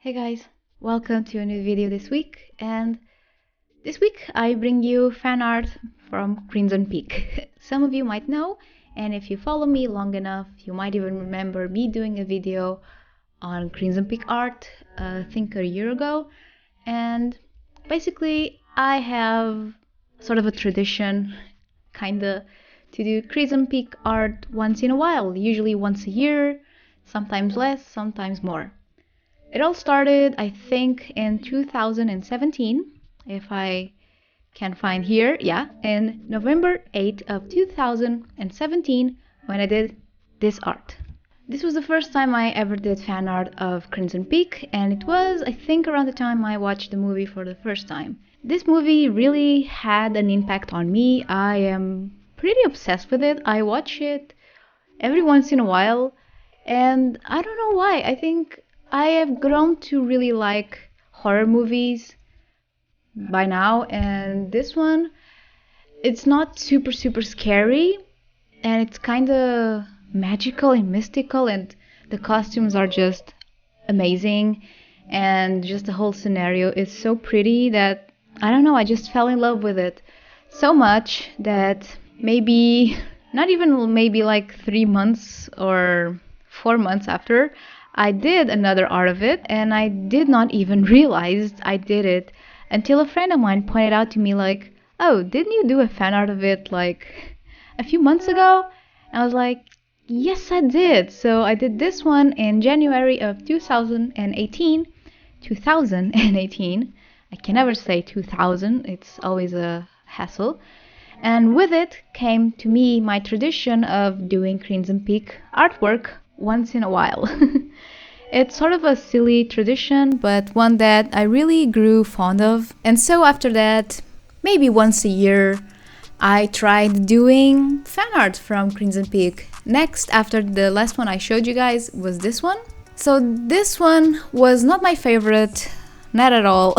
Hey guys, welcome to a new video this week, and this week I bring you fan art from Crimson Peak. Some of you might know, and if you follow me long enough, you might even remember me doing a video on Crimson Peak art, I think a year ago, and basically I have sort of a tradition, kinda, to do Crimson Peak art once in a while, usually once a year, sometimes less, sometimes more. It all started, I think, in 2017, if I can find here, yeah, in November 8th of 2017 when I did this art. This was the first time I ever did fan art of Crimson Peak, and it was, I think, around the time I watched the movie for the first time. This movie really had an impact on me. I am pretty obsessed with it. I watch it every once in a while, and I don't know why. I think I have grown to really like horror movies by now, and this one, it's not super scary, and it's kind of magical and mystical, and the costumes are just amazing, and just the whole scenario is so pretty that, I don't know, I just fell in love with it so much that maybe, not even maybe like 3 months or 4 months after, I did another art of it, and I did not even realize I did it until a friend of mine pointed out to me like, oh, didn't you do a fan art of it like a few months ago? And I was like, yes, I did. So I did this one in January of 2018. 2018. I can never say 2000. It's always a hassle. And with it came to me my tradition of doing Crimson Peak artwork once in a while. It's sort of a silly tradition, but one that I really grew fond of. And so after that, maybe once a year, I tried doing fan art from Crimson Peak. Next, after the last one I showed you guys, was this one. So this one was not my favorite, not at all.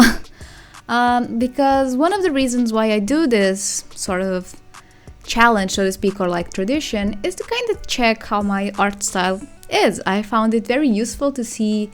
Because one of the reasons why I do this sort of challenge, so to speak, or like tradition, is to kind of check how my art style is. I found it very useful to see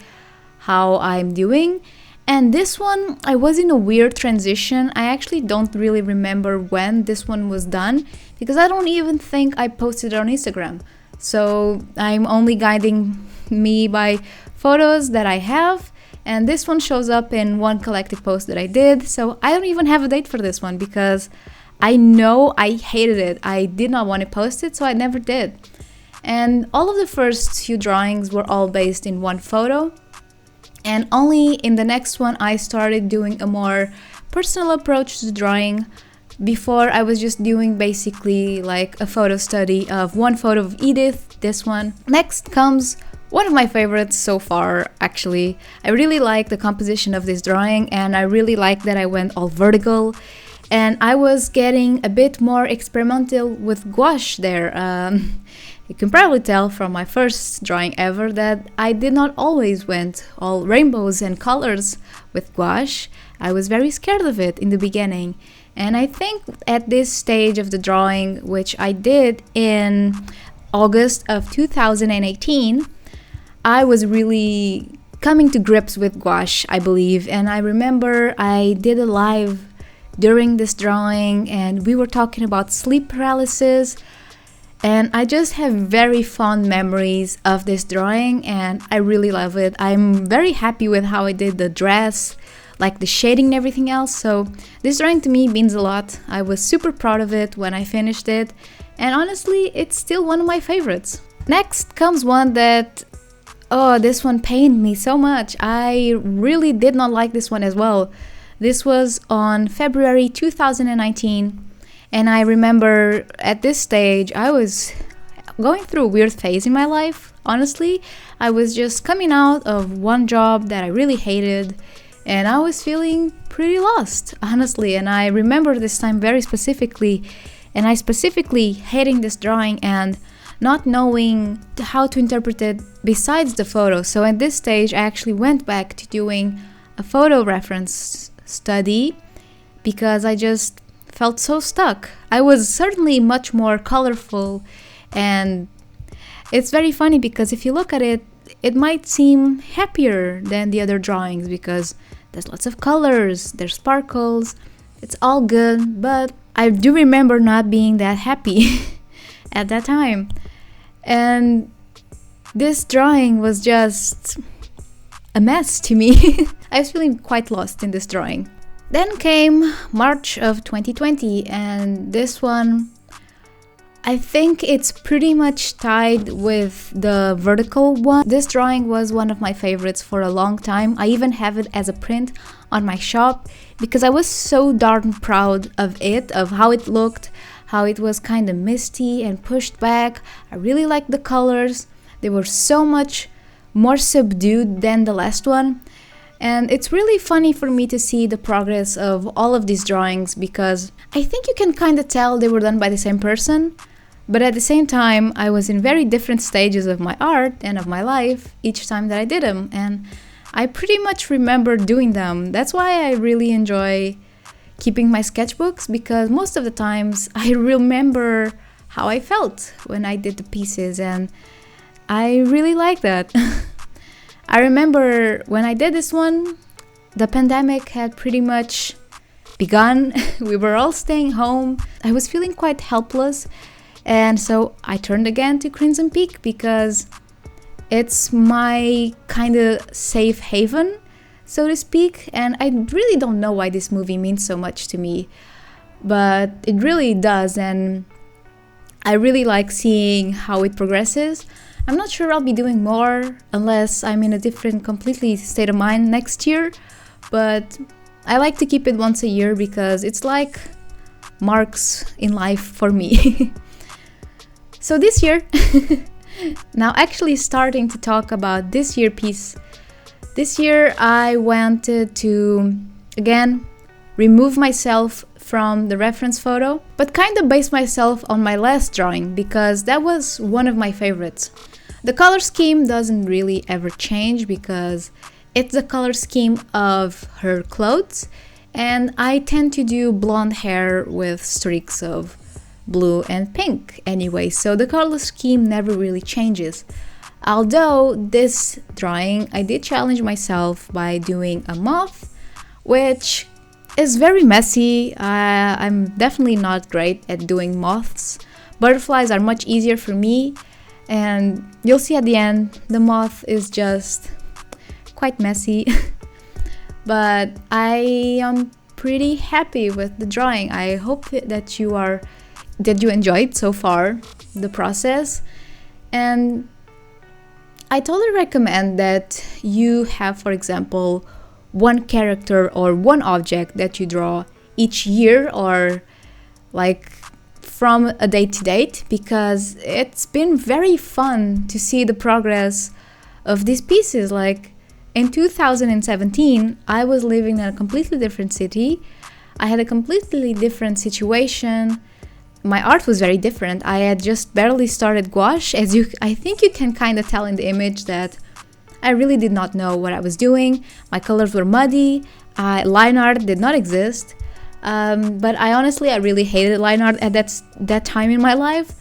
how I'm doing. And this one, I was in a weird transition. I actually don't really remember when this one was done, because I don't even think I posted it on Instagram. So I'm only guiding me by photos that I have, and this one shows up in one collective post that I did. So I don't even have a date for this one, because I know I hated it. I did not want to post it, so I never did. And all of the first few drawings were all based in one photo. And only in the next one I started doing a more personal approach to drawing. Before, I was just doing basically like a photo study of one photo of Edith, this one. Next comes one of my favorites so far, actually. I really like the composition of this drawing, and I really like that I went all vertical. And I was getting a bit more experimental with gouache there. You can probably tell from my first drawing ever that I did not always went all rainbows and colors with gouache. I was very scared of it in the beginning. And I think at this stage of the drawing, which I did in August of 2018, I was really coming to grips with gouache, I believe. And I remember I did a live during this drawing, and we were talking about sleep paralysis. And I just have very fond memories of this drawing, and I really love it. I'm very happy with how I did the dress, like the shading and everything else. So this drawing to me means a lot. I was super proud of it when I finished it, and honestly, it's still one of my favorites. Next comes one that, oh, this one pained me so much. I really did not like this one as well. This was on February 2019. And I remember at this stage, I was going through a weird phase in my life, honestly. I was just coming out of one job that I really hated, and I was feeling pretty lost, honestly. And I remember this time very specifically, and I specifically hating this drawing and not knowing how to interpret it besides the photo. So at this stage, I actually went back to doing a photo reference study, because I just felt so stuck. I was certainly much more colorful, and it's very funny because if you look at it, it might seem happier than the other drawings because there's lots of colors, there's sparkles, it's all good, but I do remember not being that happy at that time. And this drawing was just a mess to me. I was feeling quite lost in this drawing. Then came March of 2020, and this one, I think it's pretty much tied with the vertical one. This drawing was one of my favorites for a long time. I even have it as a print on my shop because I was so darn proud of it, of how it looked, how it was kind of misty and pushed back. I really liked the colors. They were so much more subdued than the last one. And it's really funny for me to see the progress of all of these drawings because I think you can kind of tell they were done by the same person. But at the same time, I was in very different stages of my art and of my life each time that I did them. And I pretty much remember doing them. That's why I really enjoy keeping my sketchbooks, because most of the times I remember how I felt when I did the pieces, and I really like that. I remember when I did this one, the pandemic had pretty much begun. We were all staying home. I was feeling quite helpless, and so I turned again to Crimson Peak because it's my kind of safe haven, so to speak. And I really don't know why this movie means so much to me, but it really does, and I really like seeing how it progresses. I'm not sure I'll be doing more unless I'm in a different, completely state of mind next year, but I like to keep it once a year because it's like marks in life for me. So this year, now actually starting to talk about this year piece. This year I wanted to, again, remove myself from the reference photo, but kind of base myself on my last drawing because that was one of my favorites. The color scheme doesn't really ever change because it's the color scheme of her clothes, and I tend to do blonde hair with streaks of blue and pink anyway, so the color scheme never really changes. Although this drawing I did challenge myself by doing a moth, which is very messy. I'm definitely not great at doing moths. Butterflies are much easier for me, and you'll see at the end the moth is just quite messy. But I am pretty happy with the drawing. I hope that you enjoyed so far the process, and I totally recommend that you have, for example, one character or one object that you draw each year, or like from a date to date, because it's been very fun to see the progress of these pieces. Like in 2017, I was living in a completely different city. I had a completely different situation. My art was very different. I had just barely started gouache, I think you can kind of tell in the image that I really did not know what I was doing. My colors were muddy. Line art did not exist. But I really hated line art at that time in my life.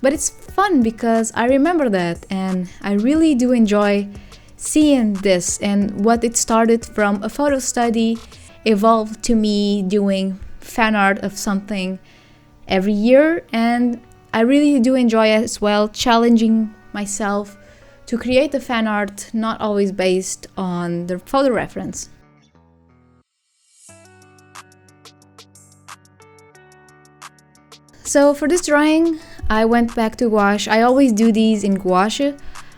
But it's fun because I remember that, and I really do enjoy seeing this, and what it started from a photo study evolved to me doing fan art of something every year. And I really do enjoy as well challenging myself to create the fan art not always based on the photo reference. So for this drawing, I went back to gouache. I always do these in gouache,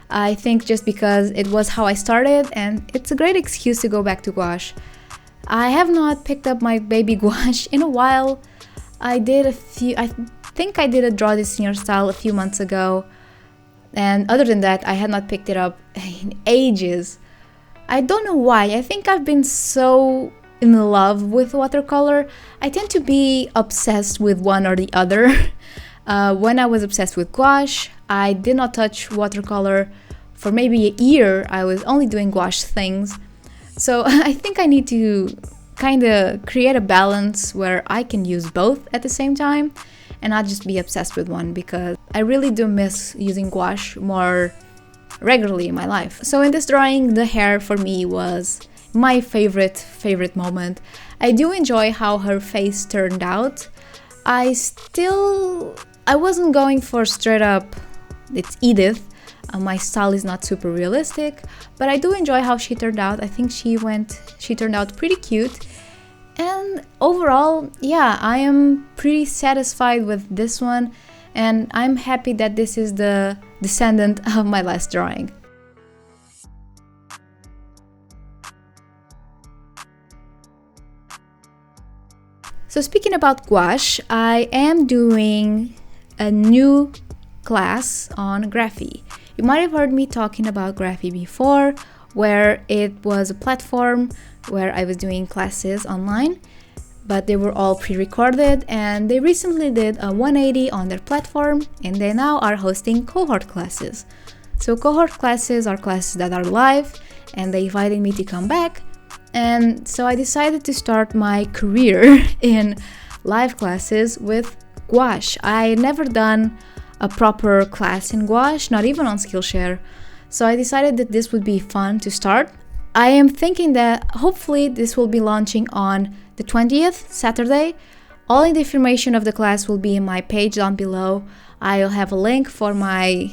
I think, just because it was how I started, and it's a great excuse to go back to gouache. I have not picked up my baby gouache in a while. I think I did a Draw This in Your Style a few months ago, and other than that, I had not picked it up in ages. I don't know why. I think I've been so in love with watercolor. I tend to be obsessed with one or the other. When I was obsessed with gouache, I did not touch watercolor for maybe a year. I was only doing gouache things. So I think I need to kind of create a balance where I can use both at the same time and not just be obsessed with one, because I really do miss using gouache more regularly in my life. So in this drawing, the hair for me was my favorite moment. I do enjoy how her face turned out. I wasn't going for straight up, it's Edith. My style is not super realistic, but I do enjoy how she turned out. I think she turned out pretty cute. And overall, yeah, I am pretty satisfied with this one, and I'm happy that this is the descendant of my last drawing. So speaking about gouache, I am doing a new class on Graphy. You might have heard me talking about Graphy before, where it was a platform where I was doing classes online, but they were all pre-recorded, and they recently did a 180 on their platform, and they now are hosting cohort classes. So cohort classes are classes that are live, and they invited me to come back, and so I decided to start my career in live classes with gouache. I never done a proper class in gouache, not even on Skillshare, so I decided that this would be fun to start. I am thinking that hopefully this will be launching on the 20th, Saturday. All the information of the class will be in my page down below. I'll have a link for my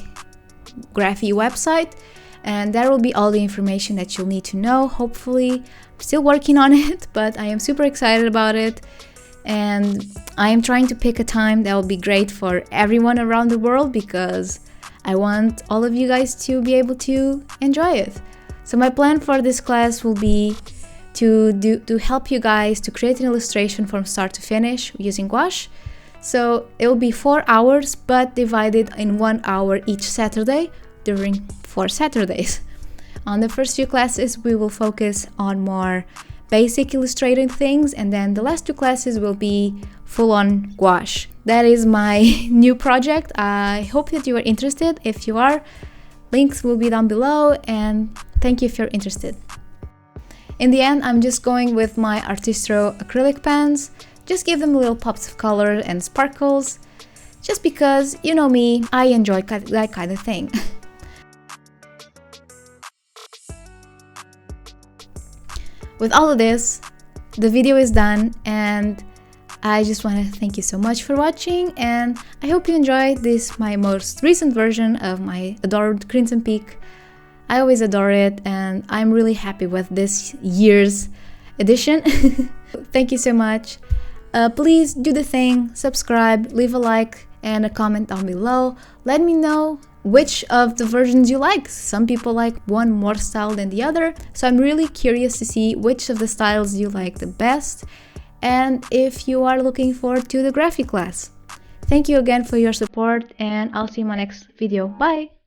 Graphy website, and there will be all the information that you'll need to know. Hopefully, I'm still working on it, but I am super excited about it. And I am trying to pick a time that will be great for everyone around the world, because I want all of you guys to be able to enjoy it. So my plan for this class will be to help you guys to create an illustration from start to finish using gouache. So it will be 4 hours, but divided in 1 hour each Saturday during 4 Saturdays. On the first few classes, we will focus on more basic illustrating things, and then the last 2 classes will be full-on gouache. That is my new project. I hope that you are interested. If you are, links will be down below, and thank you if you're interested. In the end, I'm just going with my Artistro acrylic pens. Just give them little pops of color and sparkles, just because, you know me, I enjoy that kind of thing. With all of this, the video is done, and I just want to thank you so much for watching, and I hope you enjoyed this, my most recent version of my adored Crimson Peak. I always adore it, and I'm really happy with this year's edition. Thank you so much. Please do the thing, subscribe, leave a like and a comment down below. Let me know which of the versions you like. Some people like one more style than the other, so I'm really curious to see which of the styles you like the best, and if you are looking forward to the Graphy class. Thank you again for your support, and I'll see you in my next video. Bye!